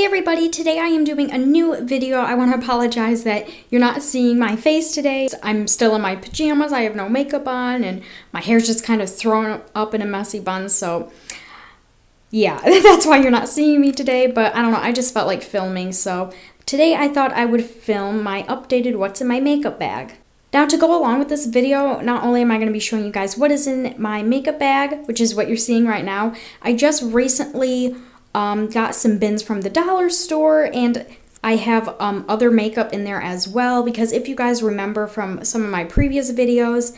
everybody, today I am doing a new video. I want to apologize that you're not seeing my face today. I'm still in my pajamas, I have no makeup on, and my hair's just kind of thrown up in a messy bun, so yeah, that's why you're not seeing me today, but I don't know, I just felt like filming, so today I thought I would film my updated what's in my makeup bag. Now to go along with this video, not only am I going to be showing you guys what is in my makeup bag, which is what you're seeing right now, I just recently got some bins from the dollar store, and I have other makeup in there as well, because if you guys remember from some of my previous videos,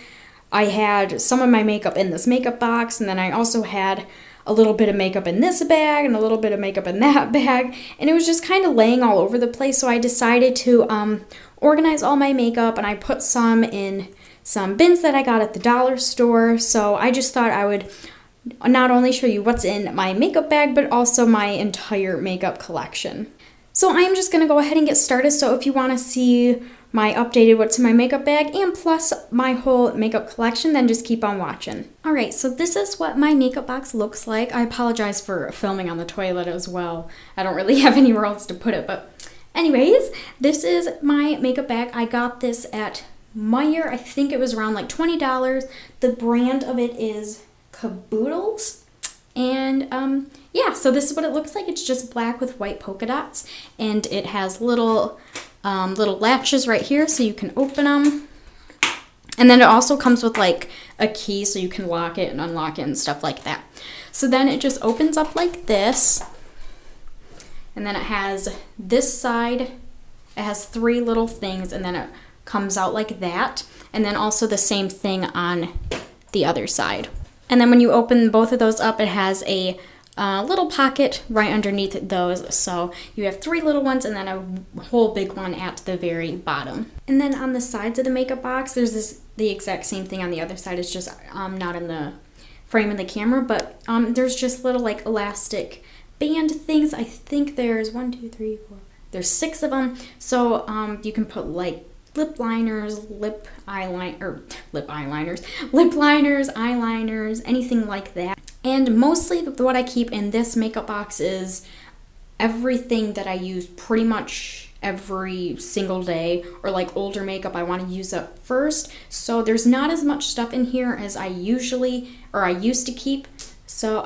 I had some of my makeup in this makeup box, and then I also had a little bit of makeup in this bag and a little bit of makeup in that bag, and it was just kind of laying all over the place, so I decided to organize all my makeup, and I put some in some bins that I got at the dollar store. So I just thought I would not only show you what's in my makeup bag, but also my entire makeup collection. So I'm just going to go ahead and get started. So if you want to see my updated what's in my makeup bag and plus my whole makeup collection, then just keep on watching. Alright, so this is what my makeup box looks like. I apologize for filming on the toilet as well. I don't really have anywhere else to put it, but anyways, this is my makeup bag. I got this at Meijer. I think it was around like $20. The brand of it is Caboodles, and yeah, so this is what it looks like. It's just black with white polka dots, and it has little latches right here so you can open them, and then it also comes with like a key so you can lock it and unlock it and stuff like that. So then it just opens up like this, and then it has this side, it has three little things, and then it comes out like that, and then also the same thing on the other side. And then when you open both of those up, it has a little pocket right underneath those. So you have three little ones and then a whole big one at the very bottom. And then on the sides of the makeup box, there's the exact same thing on the other side. It's just not in the frame of the camera, but there's just little like elastic band things. I think there's 1, 2, 3, 4. There's 6 of them. So you can put like lip liners, lip eyeliners, anything like that. And mostly what I keep in this makeup box is everything that I use pretty much every single day, or like older makeup I want to use up first. So there's not as much stuff in here as I used to keep. So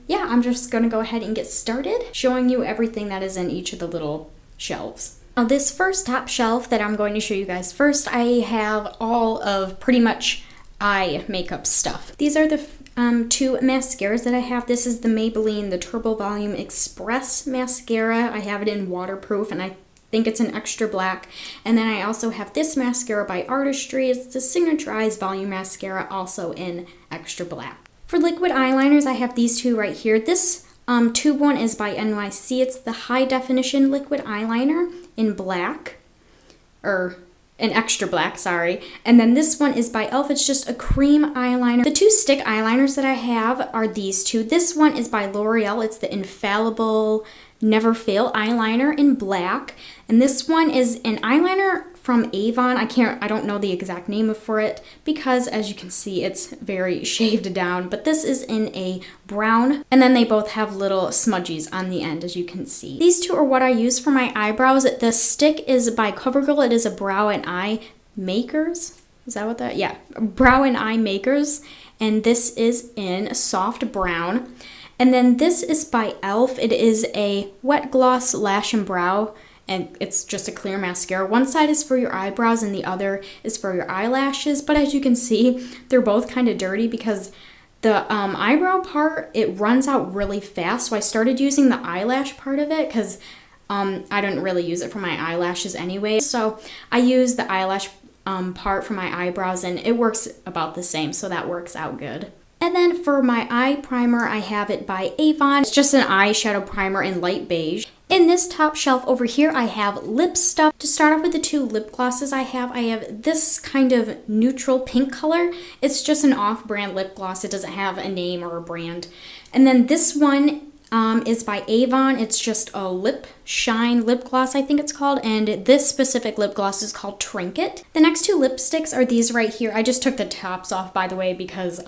yeah, I'm just gonna go ahead and get started showing you everything that is in each of the little shelves. Now this first top shelf that I'm going to show you guys first, I have all of pretty much eye makeup stuff. These are the 2 mascaras that I have. This is the Maybelline, the Turbo Volume Express mascara. I have it in waterproof, and I think it's an extra black. And then I also have this mascara by Artistry. It's the Signature Eyes Volume Mascara, also in extra black. For liquid eyeliners, I have these 2 right here. This tube one is by NYC. It's the High Definition Liquid Eyeliner in black, or in extra black, sorry. And then this one is by E.L.F. It's just a cream eyeliner. The 2 stick eyeliners that I have are these 2. This one is by L'Oreal. It's the Infallible Never Fail eyeliner in black. And this one is an eyeliner from Avon. I don't know the exact name for it because, as you can see, it's very shaved down, but this is in a brown, and then they both have little smudgies on the end, as you can see. These 2 are what I use for my eyebrows. The stick is by CoverGirl. It is a Brow and Eye Makers. Is that what that? Yeah, Brow and Eye Makers, and this is in soft brown. And then this is by E.L.F. It is a Wet Gloss Lash and Brow, and it's just a clear mascara. One side is for your eyebrows and the other is for your eyelashes, but as you can see, they're both kind of dirty because the eyebrow part, it runs out really fast, so I started using the eyelash part of it because I didn't really use it for my eyelashes anyway, so I use the eyelash part for my eyebrows, and it works about the same, so that works out good. And then for my eye primer, I have it by Avon. It's just an eyeshadow primer in light beige. In this top shelf over here, I have lip stuff. To start off with the 2 lip glosses I have this kind of neutral pink color. It's just an off-brand lip gloss. It doesn't have a name or a brand. And then this one is by Avon. It's just a lip shine lip gloss, I think it's called, and this specific lip gloss is called Trinket. The next two lipsticks are these right here. I just took the tops off, by the way, because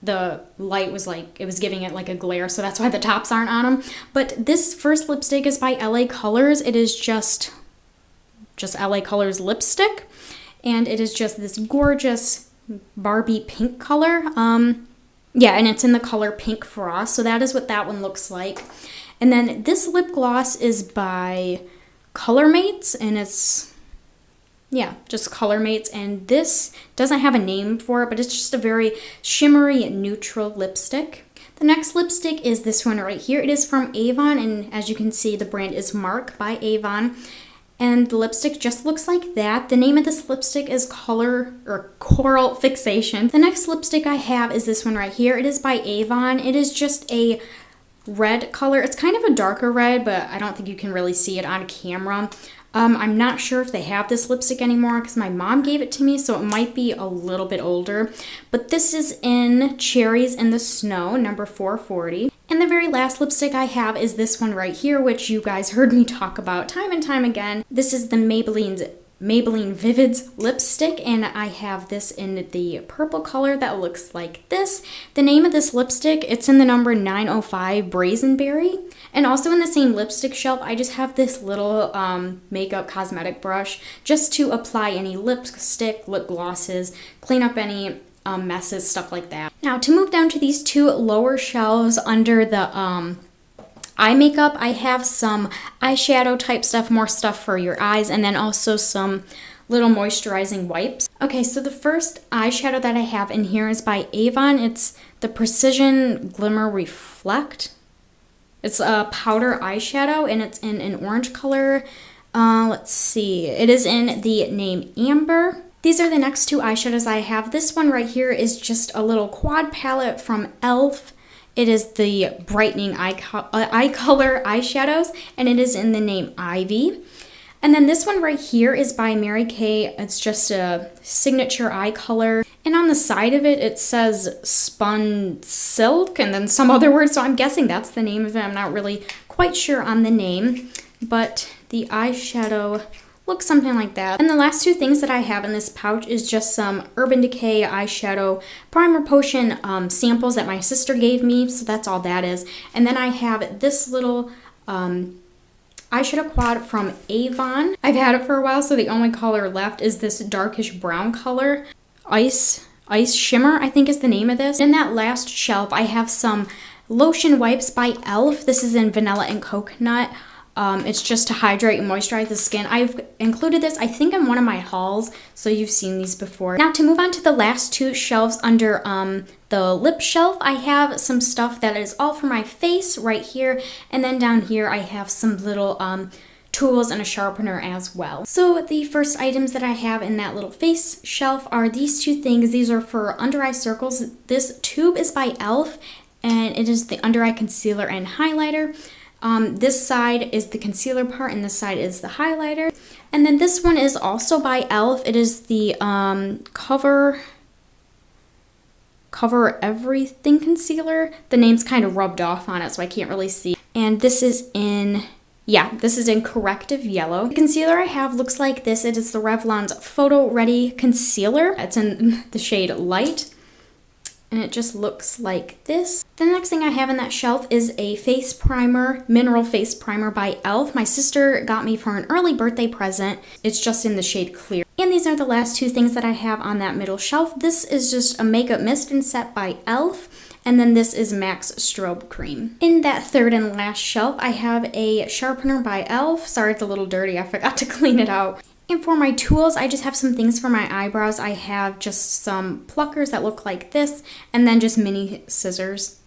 the light was like, it was giving it like a glare, so that's why the tops aren't on them. But this first lipstick is by LA Colors. It is just LA Colors lipstick, and it is just this gorgeous Barbie pink color. Yeah, and it's in the color Pink Frost, so that is what that one looks like. And then this lip gloss is by Colormates, and it's, yeah, just Colormates. And this doesn't have a name for it, but it's just a very shimmery neutral lipstick. The next lipstick is this one right here. It is from Avon, and as you can see, the brand is Mark by Avon. And the lipstick just looks like that. The name of this lipstick is Coral Fixation. The next lipstick I have is this one right here. It is by Avon. It is just a red color. It's kind of a darker red, but I don't think you can really see it on camera. I'm not sure if they have this lipstick anymore because my mom gave it to me, so it might be a little bit older. But this is in Cherries in the Snow, number 440. And the very last lipstick I have is this one right here, which you guys heard me talk about time and time again. This is the Maybelline Vivids lipstick, and I have this in the purple color that looks like this. The name of this lipstick, it's in the number 905 Brazenberry. And also in the same lipstick shelf, I just have this little makeup cosmetic brush just to apply any lipstick, lip glosses, clean up any messes, stuff like that. Now to move down to these two lower shelves under the eye makeup, I have some eyeshadow type stuff, more stuff for your eyes, and then also some little moisturizing wipes. Okay, so the first eyeshadow that I have in here is by Avon. It's the Precision Glimmer Reflect. It's a powder eyeshadow, and it's in an orange color. Let's see. It is in the name Amber. These are the next two eyeshadows I have. This one right here is just a little quad palette from E.L.F. It is the Brightening Eye Color eyeshadows, and it is in the name Ivy. And then this one right here is by Mary Kay. It's just a signature eye color. And on the side of it, it says Spun Silk and then some other words. So I'm guessing that's the name of it. I'm not really quite sure on the name, but the eyeshadow looks something like that. And the last two things that I have in this pouch is just some Urban Decay eyeshadow primer potion samples that my sister gave me. So that's all that is. And then I have this little eyeshadow quad from Avon. I've had it for a while, so the only color left is this darkish brown color. Ice Shimmer, I think is the name of this. In that last shelf, I have some lotion wipes by E.L.F. This is in Vanilla and Coconut. It's just to hydrate and moisturize the skin. I've included this, I think, in one of my hauls, so you've seen these before. Now to move on to the last two shelves under the lip shelf, I have some stuff that is all for my face right here, and then down here I have some little tools and a sharpener as well. So the first items that I have in that little face shelf are these two things. These are for under eye circles. This tube is by E.L.F. and it is the under eye concealer and highlighter. This side is the concealer part and this side is the highlighter. And then this one is also by E.L.F. It is the Cover Everything concealer. The name's kind of rubbed off on it, so I can't really see. And this is in Corrective Yellow. The concealer I have looks like this. It is the Revlon's Photo Ready Concealer. It's in the shade Light. And it just looks like this. The next thing I have in that shelf is a face primer, mineral face primer by E.L.F. My sister got me for an early birthday present. It's just in the shade Clear. And these are the last two things that I have on that middle shelf. This is just a makeup mist and set by E.L.F. And then this is MAC's Strobe Cream. In that third and last shelf, I have a sharpener by E.L.F. Sorry, it's a little dirty. I forgot to clean it out. And for my tools, I just have some things for my eyebrows. I have just some pluckers that look like this, and then just mini scissors.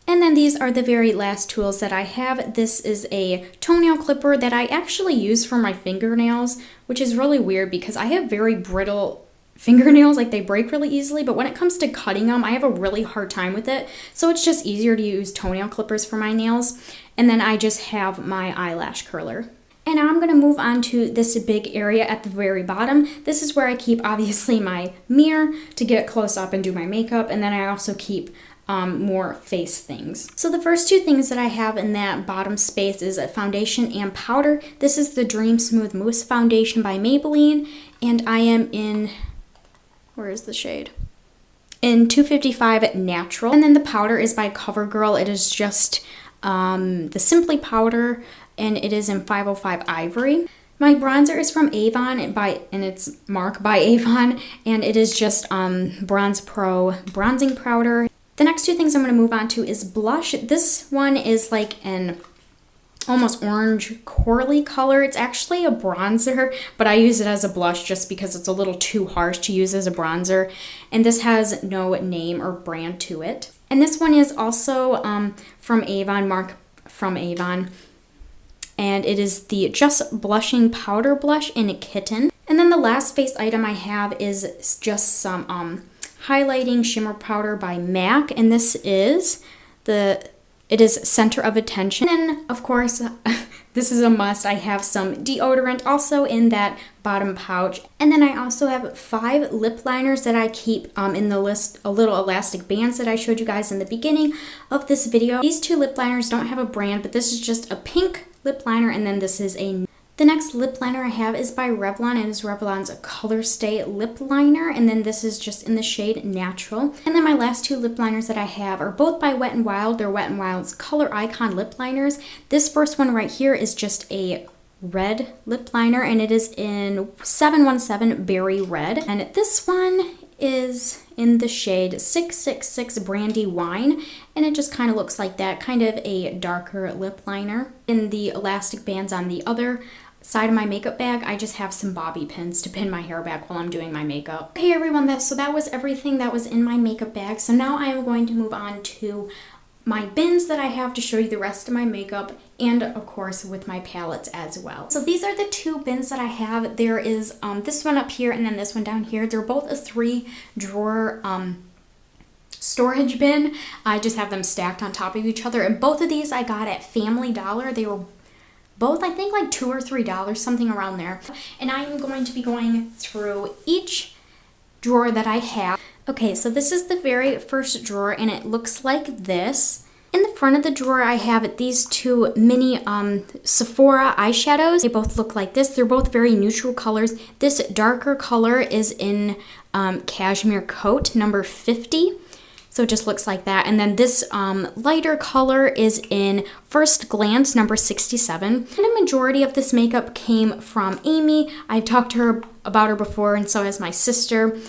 And then these are the very last tools that I have. This is a toenail clipper that I actually use for my fingernails, which is really weird because I have very brittle fingernails, like they break really easily, but when it comes to cutting them, I have a really hard time with it. So it's just easier to use toenail clippers for my nails. And then I just have my eyelash curler. And now I'm going to move on to this big area at the very bottom. This is where I keep, obviously, my mirror to get close up and do my makeup. And then I also keep more face things. So the first two things that I have in that bottom space is a foundation and powder. This is the Dream Smooth Mousse Foundation by Maybelline, and I am in, where is the shade? In 255 Natural. And then the powder is by CoverGirl. It is just the Simply powder, and it is in 505 Ivory. My bronzer is from Avon, and it's Mark by Avon, and it is just Bronze Pro bronzing powder. The next two things I'm going to move on to is blush. This one is like an almost orange corally color. It's actually a bronzer, but I use it as a blush just because it's a little too harsh to use as a bronzer. And this has no name or brand to it. And this one is also from Avon, Mark from Avon. And it is the Just Blushing Powder Blush in Kitten. And then the last face item I have is just some highlighting shimmer powder by MAC, and this is it is Center of Attention. And then of course this is a must, I have some deodorant also in that bottom pouch. And then I also have 5 lip liners that I keep in the list, a little elastic bands that I showed you guys in the beginning of this video. These 2 lip liners don't have a brand, but this is just a pink lip liner, and then this is the next lip liner I have is by Revlon, and it's Revlon's Color Stay lip liner, and then this is just in the shade Natural. And then my last 2 lip liners that I have are both by Wet n Wild. They're Wet n Wild's Color Icon lip liners. This first one right here is just a red lip liner, and it is in 717 Berry Red. And this one is in the shade 666 Brandy Wine, and it just kind of looks like that, kind of a darker lip liner. In the elastic bands on the other side of my makeup bag, I just have some bobby pins to pin my hair back while I'm doing my makeup. Okay everyone, so that was everything that was in my makeup bag. So now I am going to move on to my bins that I have to show you the rest of my makeup, and of course with my palettes as well. So these are the 2 bins that I have. There is this one up here and then this one down here. They're both a 3-drawer storage bin. I just have them stacked on top of each other, and both of these I got at Family Dollar. They were both, I think, like $2 or $3, something around there. And I am going to be going through each drawer that I have. Okay, so this is the very first drawer, and it looks like this. In the front of the drawer, I have these 2 mini Sephora eyeshadows. They both look like this. They're both very neutral colors. This darker color is in Cashmere Coat, number 50. So it just looks like that. And then this lighter color is in First Glance, number 67. And a majority of this makeup came from Amy. I've talked to her about her before, and so has my sister.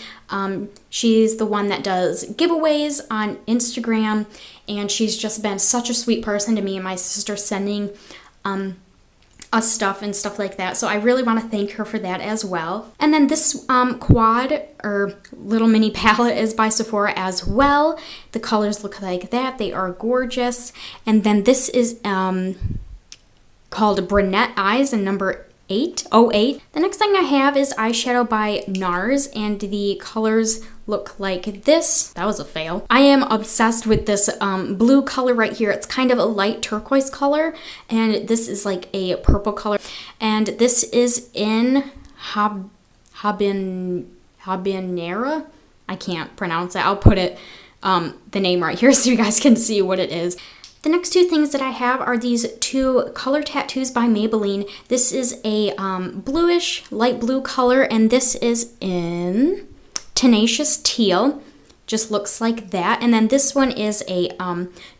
She's the one that does giveaways on Instagram, and she's just been such a sweet person to me and my sister, sending us stuff and stuff like that. So I really want to thank her for that as well. And then this quad or little mini palette is by Sephora as well. The colors look like that. They are gorgeous. And then this is called Brunette Eyes in number 808. The next thing I have is eyeshadow by NARS, and the colors look like this. That was a fail. I am obsessed with this blue color right here. It's kind of a light turquoise color, and this is like a purple color. And this is in Habanera. I can't pronounce it. I'll put it the name right here so you guys can see what it is. The next 2 things that I have are these 2 color tattoos by Maybelline. This is a bluish, light blue color, and this is in Tenacious Teal. Just looks like that. And then this one is a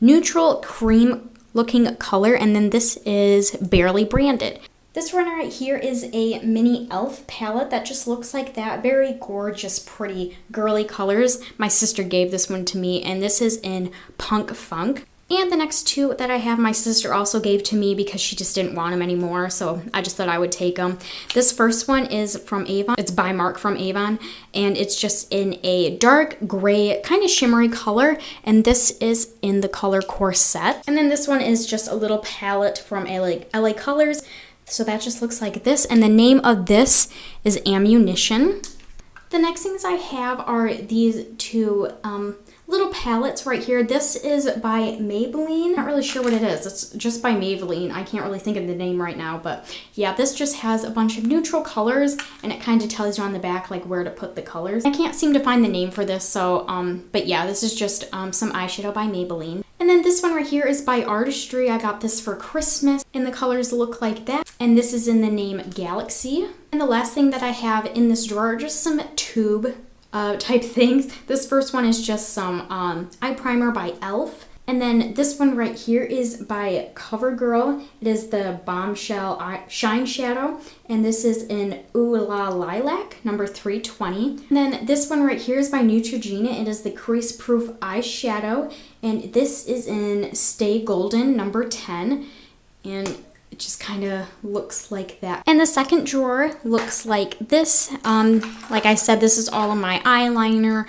neutral cream looking color, and then this is Barely Branded. This one right here is a mini E.L.F. palette that just looks like that. Very gorgeous, pretty, girly colors. My sister gave this one to me, and this is in Punk Funk. And the next 2 that I have, my sister also gave to me because she just didn't want them anymore, so I just thought I would take them. This first one is from Avon. It's by Mark from Avon, and it's just in a dark gray, kind of shimmery color, and this is in the color Corset. And then this one is just a little palette from LA Colors, so that just looks like this, and the name of this is Ammunition. The next things I have are these 2 little palettes right here. This is by Maybelline. Not really sure what it is. It's just by Maybelline. I can't really think of the name right now, but yeah, this just has a bunch of neutral colors, and it kind of tells you on the back like where to put the colors. I can't seem to find the name for this, so but yeah, this is just some eyeshadow by Maybelline. And then this one right here is by Artistry. I got this for Christmas, and the colors look like that. And this is in the name Galaxy. And the last thing that I have in this drawer are just some tube type things. This first one is just some eye primer by E.L.F. And then this one right here is by CoverGirl. It is the Bombshell Shine Shadow. And this is in Ooh La Lilac, number 320. And then this one right here is by Neutrogena. It is the Crease Proof Eyeshadow. And this is in Stay Golden, number 10. And it just kind of looks like that. And the second drawer looks like this. Like I said, this is all of my eyeliner,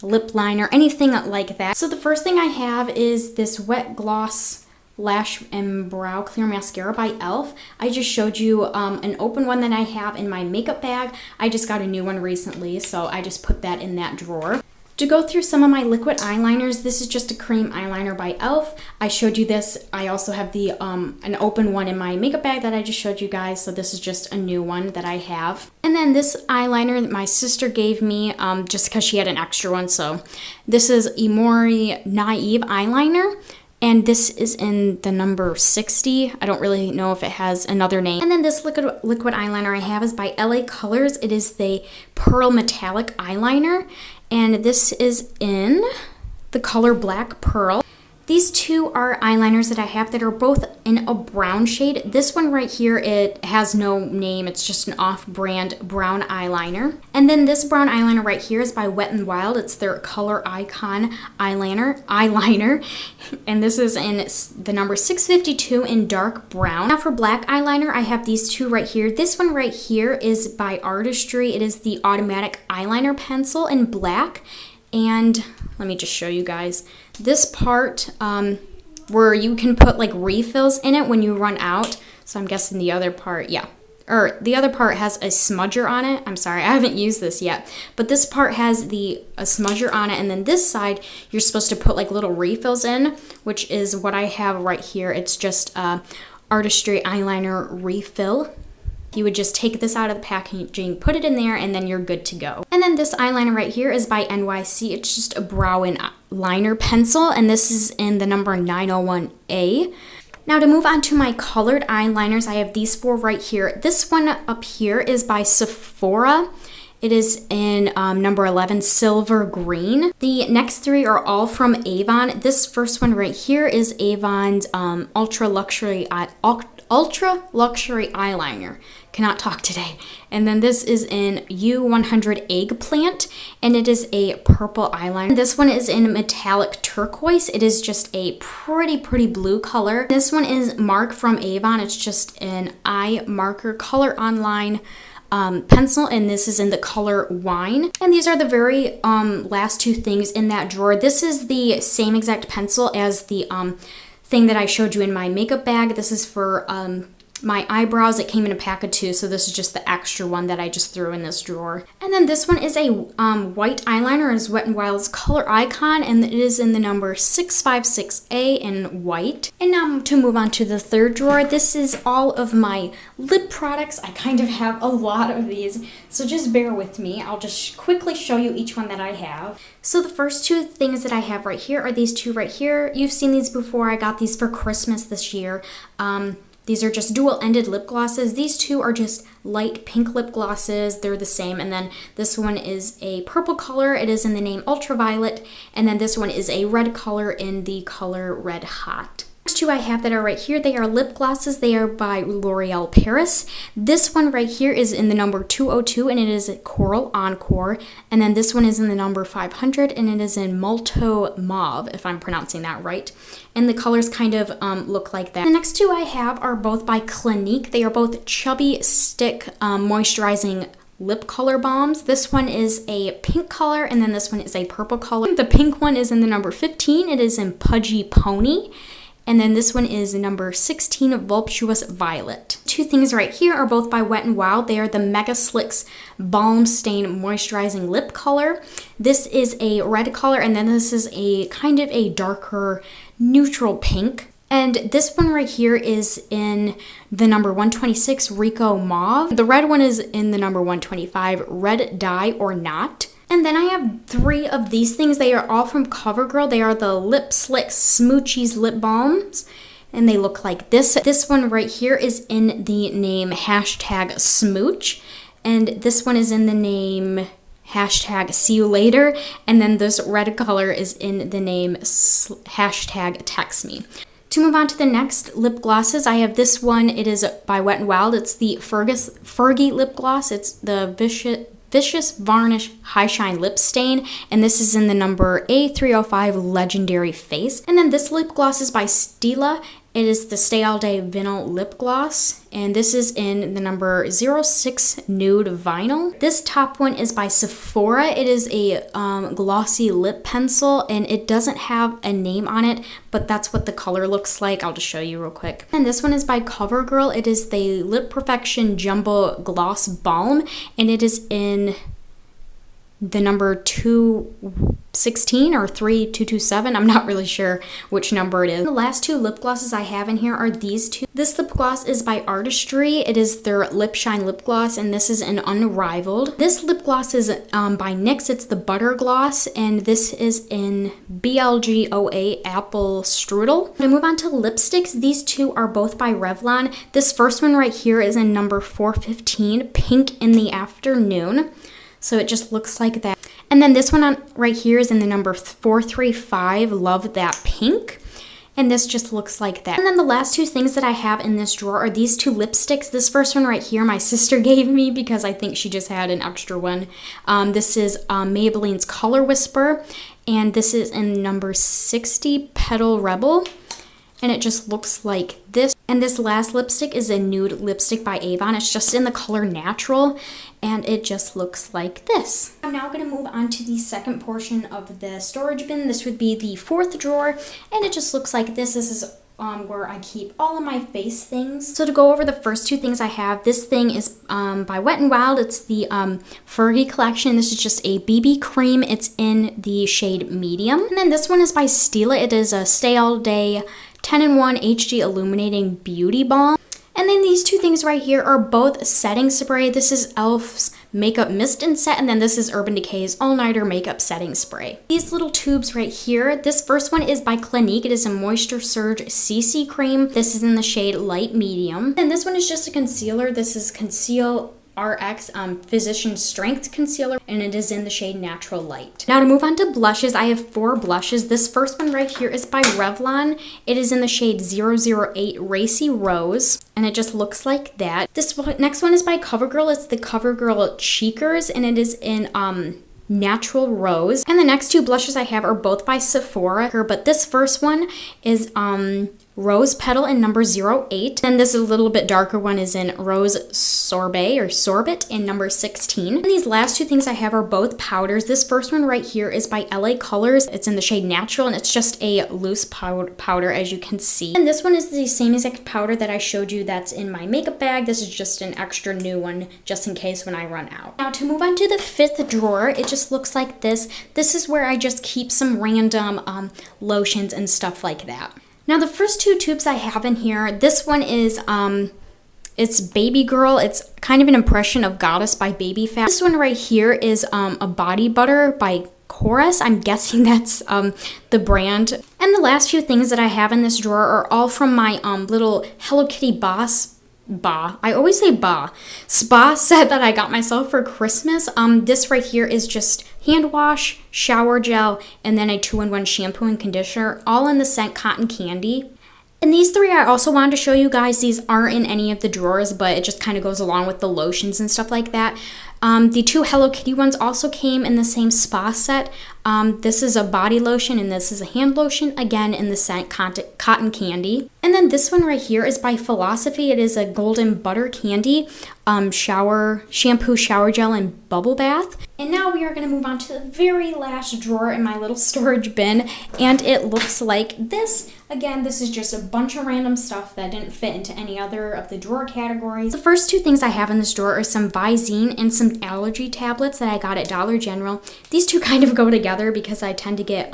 lip liner, anything like that. So the first thing I have is this Wet Gloss Lash and Brow Clear Mascara by E.L.F. I just showed you an open one that I have in my makeup bag. I just got a new one recently, so I just put that in that drawer. To go through some of my liquid eyeliners, this is just a cream eyeliner by E.L.F. I showed you this. I also have the an open one in my makeup bag that I just showed you guys, so this is just a new one that I have. And then this eyeliner that my sister gave me just because she had an extra one, so this is Emori Naive eyeliner. And this is in the number 60. I don't really know if it has another name. And then this liquid eyeliner I have is by LA Colors. It is the Pearl Metallic eyeliner. And this is in the color Black Pearl. These two are eyeliners that I have that are both in a brown shade. This one right here, it has no name. It's just an off-brand brown eyeliner. And then this brown eyeliner right here is by Wet n Wild. It's their Color Icon eyeliner. And this is in the number 652 in dark brown. Now for black eyeliner, I have these two right here. This one right here is by Artistry. It is the Automatic Eyeliner Pencil in black. And let me just show you guys this part where you can put like refills in it when you run out. So I'm guessing the other part, yeah. Or the other part has a smudger on it. I'm sorry, I haven't used this yet. But this part has a smudger on it. And then this side, you're supposed to put like little refills in, which is what I have right here. It's just Artistry eyeliner refill. You would just take this out of the packaging, put it in there, and then you're good to go. And then this eyeliner right here is by NYC. It's just a brow and liner pencil, and this is in the number 901A. Now to move on to my colored eyeliners, I have these four right here. This one up here is by Sephora. It is in number 11, Silver Green. The next three are all from Avon. This first one right here is Avon's Ultra Luxury eyeliner. Cannot talk today. And then this is in U100 Eggplant, and it is a purple eyeliner. This one is in metallic turquoise. It is just a pretty blue color. This one is Mark from Avon. It's just an eye marker color online pencil, and this is in the color Wine. And these are the very last two things in that drawer. This is the same exact pencil as the thing that I showed you in my makeup bag. This is for my eyebrows. It came in a pack of two, so this is just the extra one that I just threw in this drawer. And then this one is a white eyeliner. It's Wet n Wild's Color Icon, and it is in the number 656A in white. And now to move on to the third drawer, this is all of my lip products. I kind of have a lot of these, so just bear with me. I'll just quickly show you each one that I have. So the first two things that I have right here are these two right here. You've seen these before. I got these for Christmas this year. These are just dual-ended lip glosses. These two are just light pink lip glosses. They're the same. And then this one is a purple color. It is in the name Ultraviolet. And then this one is a red color in the color Red Hot. Next two I have that are right here, they are lip glosses. They are by L'Oreal Paris. This one right here is in the number 202, and it is a Coral Encore. And then this one is in the number 500, and it is in Malto Mauve, if I'm pronouncing that right. And the colors kind of look like that. The next two I have are both by Clinique. They are both Chubby Stick Moisturizing Lip Color Balms. This one is a pink color, and then this one is a purple color. The pink one is in the number 15. It is in Pudgy Pony. And then this one is number 16, Voluptuous Violet. two things right here are both by Wet n Wild. They are the Mega Slicks Balm Stain Moisturizing Lip Color. This is a red color, and then this is a kind of a darker neutral pink. And this one right here is in the number 126 Rico Mauve. The red one is in the number 125 Red Dye or Not. And then I have three of these things. They are all from CoverGirl. They are the Lip Slick Smoochies Lip Balms. And they look like this. This one right here is in the name hashtag Smooch. And this one is in the name hashtag See You Later. And then this red color is in the name hashtag Text Me. To move on to the next lip glosses, I have this one. It is by Wet n Wild. It's the Fergie lip gloss. It's the Vicious Varnish High Shine Lip Stain, and this is in the number A305 Legendary Face. And then this lip gloss is by Stila. It is the Stay All Day Vinyl Lip Gloss, and this is in the number 06 Nude Vinyl. This top one is by Sephora. It is a glossy lip pencil, and it doesn't have a name on it, but that's what the color looks like. I'll just show you real quick. And this one is by CoverGirl. It is the Lip Perfection Jumbo Gloss Balm, and it is in the number 216 or 3227. I'm not really sure which number it is. The last two lip glosses I have in here are these two. This lip gloss is by Artistry. It is their Lip Shine lip gloss, and this is an Unrivaled. This lip gloss is by NYX. It's the Butter Gloss, and this is in BLGOA Apple Strudel. To move on to lipsticks, these two are both by Revlon. This first one right here is in number 415, Pink in the Afternoon. So it just looks like that. And then this one right here is in the number 435, Love That Pink. And this just looks like that. And then the last two things that I have in this drawer are these two lipsticks. This first one right here, my sister gave me because I think she just had an extra one. This is Maybelline's Color Whisper. And this is in number 60, Petal Rebel. And it just looks like this. And this last lipstick is a nude lipstick by Avon. It's just in the color Natural, and it just looks like this. I'm now going to move on to the second portion of the storage bin. This would be the fourth drawer, and it just looks like this. This is where I keep all of my face things. So to go over the first two things I have, this thing is by Wet n Wild. It's the Fergie collection. This is just a BB cream. It's in the shade Medium. And then this one is by Stila. It is a Stay All Day 10-in-1 HD Illuminating Beauty Balm. And then these two things right here are both setting spray. This is E.L.F's Makeup Mist and Set, and then this is Urban Decay's All Nighter Makeup Setting Spray. These little tubes right here, this first one is by Clinique. It is a Moisture Surge CC Cream. This is in the shade Light Medium. And this one is just a concealer. This is Conceal RX Physician Strength Concealer, and it is in the shade Natural Light. Now to move on to blushes, I have four blushes. This first one right here is by Revlon. It is in the shade 008 Racy Rose, and it just looks like that. This next one is by CoverGirl. It's the CoverGirl Cheekers, and it is in Natural Rose. And the next two blushes I have are both by Sephora, but this first one is Rose Petal in number 08. Then this a little bit darker one is in Rose Sorbet or Sorbet in number 16. And these last two things I have are both powders. This first one right here is by LA Colors. It's in the shade Natural, and it's just a loose powder, as you can see. And this one is the same exact powder that I showed you that's in my makeup bag. This is just an extra new one just in case when I run out. Now to move on to the fifth drawer, it just looks like this. This is where I just keep some random lotions and stuff like that. Now the first two tubes I have in here, this one is, it's Baby Girl. It's kind of an impression of Goddess by Baby Fat. This one right here is a body butter by Chorus. I'm guessing that's the brand. And the last few things that I have in this drawer are all from my little Hello Kitty I always say spa set that I got myself for Christmas. This right here is just hand wash, shower gel, and then a 2-in-1 shampoo and conditioner, all in the scent Cotton Candy. And these three I also wanted to show you guys. These aren't in any of the drawers, but it just kind of goes along with the lotions and stuff like that. The two Hello Kitty ones also came in the same spa set. This is a body lotion and this is a hand lotion, again in the scent Cotton Candy. And then this one right here is by Philosophy. It is a golden butter candy shampoo, shower gel, and bubble bath. And now we are going to move on to the very last drawer in my little storage bin, and it looks like this. Again, this is just a bunch of random stuff that didn't fit into any other of the drawer categories. The first two things I have in this drawer are some Visine and some allergy tablets that I got at Dollar General. These two kind of go together because I tend to get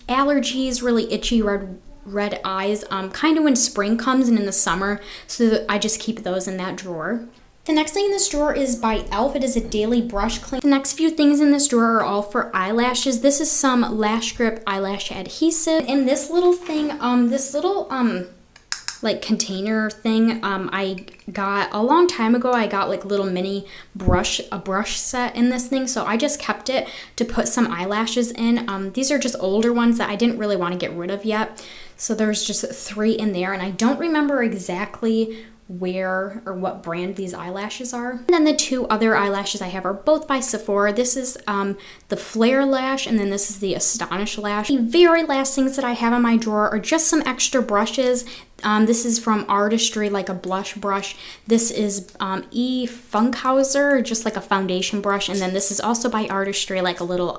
allergies, really itchy red eyes, kind of when spring comes and in the summer, so that I just keep those in that drawer. The next thing in this drawer is by E.L.F. It is a daily brush clean. The next few things in this drawer are all for eyelashes. This is some Lash Grip eyelash adhesive. And this little thing, like container thing, I got a long time ago. I got like little mini brush set in this thing, so I just kept it to put some eyelashes in. These are just older ones that I didn't really want to get rid of yet, so there's just 3 in there, and I don't remember exactly where or what brand these eyelashes are. And then the 2 other eyelashes I have are both by Sephora. This is the Flare Lash, and then this is the Astonish Lash. The very last things that I have in my drawer are just some extra brushes. This is from Artistry, like a blush brush. This is E.L.F. Funkhauser, just like a foundation brush. And then this is also by Artistry, like a little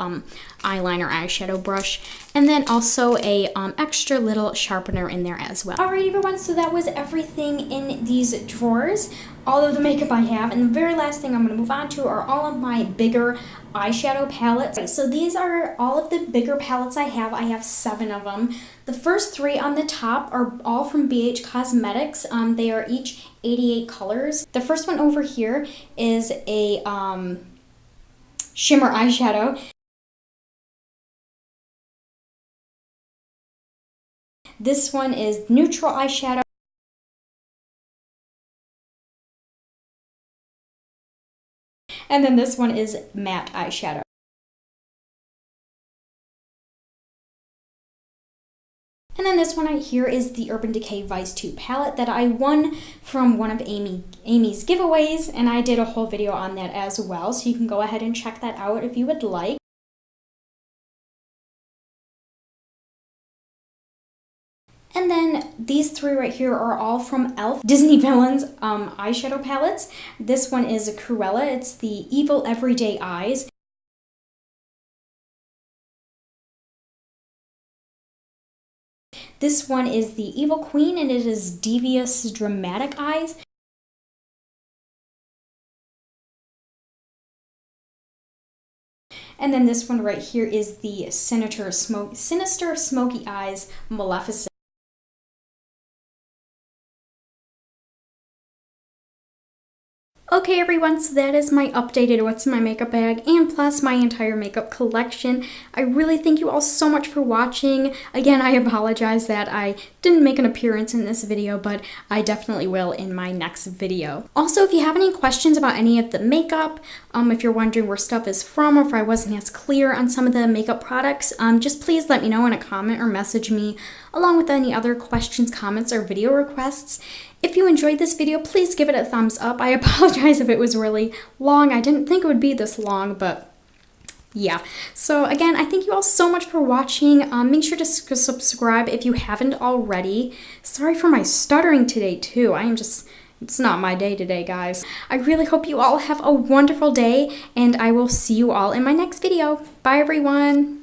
eyeliner eyeshadow brush. And then also a extra little sharpener in there as well. Alright everyone, so that was everything in these drawers. All of the makeup I have. And the very last thing I'm going to move on to are all of my bigger eyeshadow palettes. So these are all of the bigger palettes I have. I have 7 of them. The first 3 on the top are all from BH Cosmetics. They are each 88 colors. The first one over here is a shimmer eyeshadow. This one is neutral eyeshadow. And then this one is matte eyeshadow. And then this one right here is the Urban Decay Vice 2 palette that I won from one of Amy's giveaways, and I did a whole video on that as well, so you can go ahead and check that out if you would like. And then these 3 right here are all from E.L.F. Disney Villains eyeshadow palettes. This one is a Cruella. It's the Evil Everyday Eyes. This one is the Evil Queen, and it is Devious Dramatic Eyes. And then this one right here is the Sinister Smoky Eyes Maleficent. Okay everyone, so that is my updated what's in my makeup bag and plus my entire makeup collection. I really thank you all so much for watching. Again, I apologize that I didn't make an appearance in this video, but I definitely will in my next video. Also, if you have any questions about any of the makeup, if you're wondering where stuff is from or if I wasn't as clear on some of the makeup products, just please let me know in a comment or message me along with any other questions, comments, or video requests. If you enjoyed this video, please give it a thumbs up. I apologize if it was really long. I didn't think it would be this long, but yeah. So again, I thank you all so much for watching. Make sure to subscribe if you haven't already. Sorry for my stuttering today too. It's not my day today, guys. I really hope you all have a wonderful day, and I will see you all in my next video. Bye, everyone.